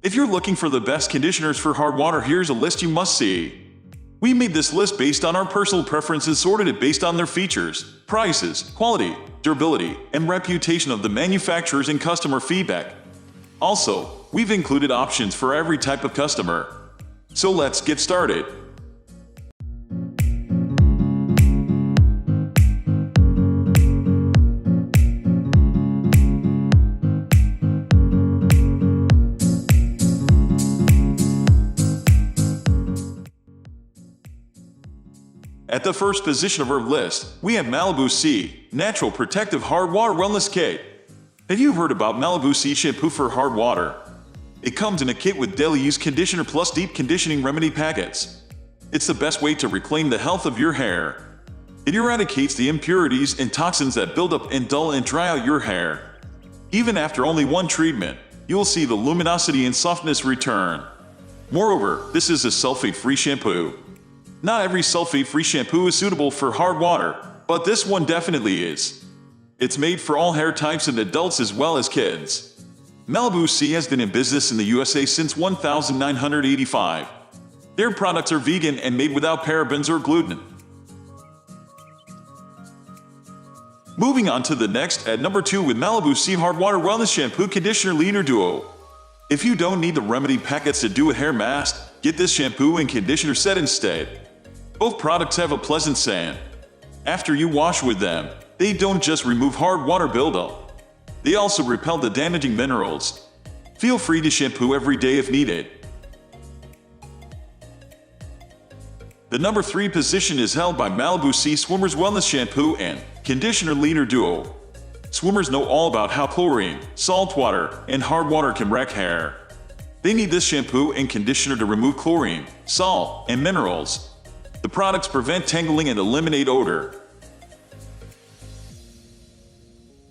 If you're looking for the best conditioners for hard water, here's a list you must see. We made this list based on our personal preferences, sorted it based on their features, prices, quality, durability, and reputation of the manufacturers and customer feedback. Also, we've included options for every type of customer. So let's get started. At the first position of our list, we have Malibu C Natural Protective Hard Water Wellness Kit. Have you heard about Malibu C Shampoo for hard water? It comes in a kit with daily use conditioner plus deep conditioning remedy packets. It's the best way to reclaim the health of your hair. It eradicates the impurities and toxins that build up and dull and dry out your hair. Even after only one treatment, you'll see the luminosity and softness return. Moreover, this is a sulfate-free shampoo. Not every sulfate-free shampoo is suitable for hard water, but this one definitely is. It's made for all hair types and adults as well as kids. Malibu C has been in business in the USA since 1985. Their products are vegan and made without parabens or gluten. Moving on to the next, at number 2 with Malibu C Hard Water Wellness Shampoo Conditioner Leaner Duo. If you don't need the remedy packets to do a hair mask, get this shampoo and conditioner set instead. Both products have a pleasant scent. After you wash with them, they don't just remove hard water buildup. They also repel the damaging minerals. Feel free to shampoo every day if needed. The number 3 position is held by Malibu C Swimmers Wellness Shampoo and Conditioner Leaner Duo. Swimmers know all about how chlorine, salt water, and hard water can wreck hair. They need this shampoo and conditioner to remove chlorine, salt, and minerals. The products prevent tangling and eliminate odor.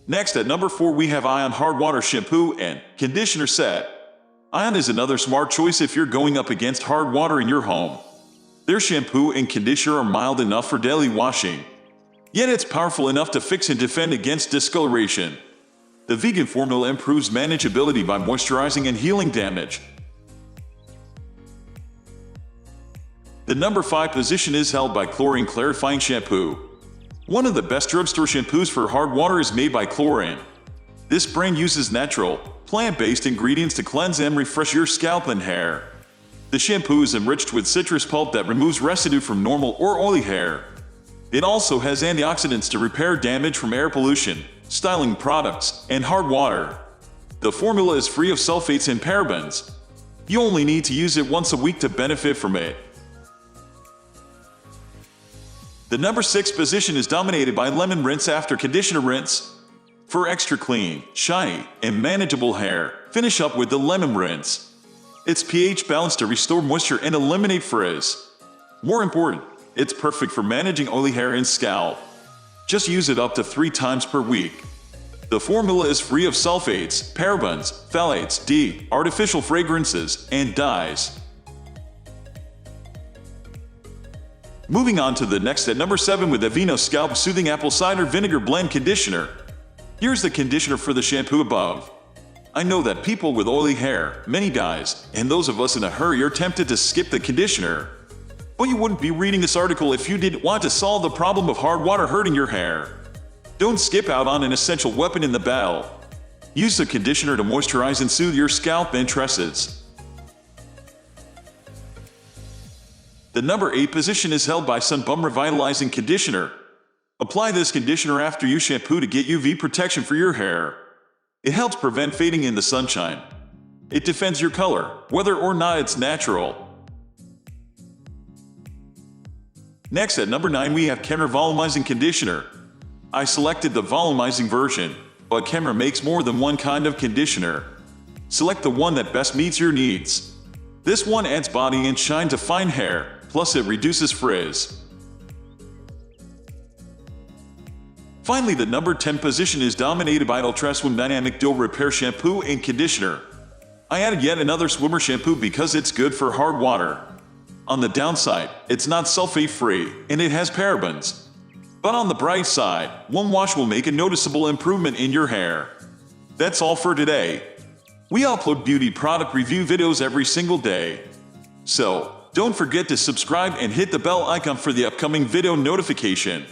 Next, at number 4, we have Ion Hard Water Shampoo and Conditioner Set. Ion is another smart choice if you're going up against hard water in your home. Their shampoo and conditioner are mild enough for daily washing, yet it's powerful enough to fix and defend against discoloration. The vegan formula improves manageability by moisturizing and healing damage. The number 5 position is held by Klorane Clarifying Shampoo. One of the best drugstore shampoos for hard water is made by Klorane. This brand uses natural, plant-based ingredients to cleanse and refresh your scalp and hair. The shampoo is enriched with citrus pulp that removes residue from normal or oily hair. It also has antioxidants to repair damage from air pollution, styling products, and hard water. The formula is free of sulfates and parabens. You only need to use it once a week to benefit from it. The number 6 position is dominated by Lemon Rinse After Conditioner Rinse. For extra clean, shiny, and manageable hair, finish up with the Lemon Rinse. It's pH balanced to restore moisture and eliminate frizz. More important, it's perfect for managing oily hair and scalp. Just use it up to 3 times per week. The formula is free of sulfates, parabens, phthalates, artificial fragrances, and dyes. Moving on to the next at number 7 with Aveeno Scalp Soothing Apple Cider Vinegar Blend Conditioner. Here's the conditioner for the shampoo above. I know that people with oily hair, many dyes, and those of us in a hurry are tempted to skip the conditioner. But you wouldn't be reading this article if you didn't want to solve the problem of hard water hurting your hair. Don't skip out on an essential weapon in the battle. Use the conditioner to moisturize and soothe your scalp and tresses. The number 8 position is held by Bum Revitalizing Conditioner. Apply this conditioner after you shampoo to get UV protection for your hair. It helps prevent fading in the sunshine. It defends your color, whether or not it's natural. Next at number 9 we have Kenra Volumizing Conditioner. I selected the volumizing version, but Kenra makes more than one kind of conditioner. Select the one that best meets your needs. This one adds body and shine to fine hair, plus it reduces frizz. Finally, the number 10 position is dominated by UltraSwim Dynamic Duo Repair Shampoo and Conditioner. I added yet another swimmer shampoo because it's good for hard water. On the downside, it's not sulfate-free, and it has parabens. But on the bright side, one wash will make a noticeable improvement in your hair. That's all for today. We upload beauty product review videos every single day. So, don't forget to subscribe and hit the bell icon for the upcoming video notification.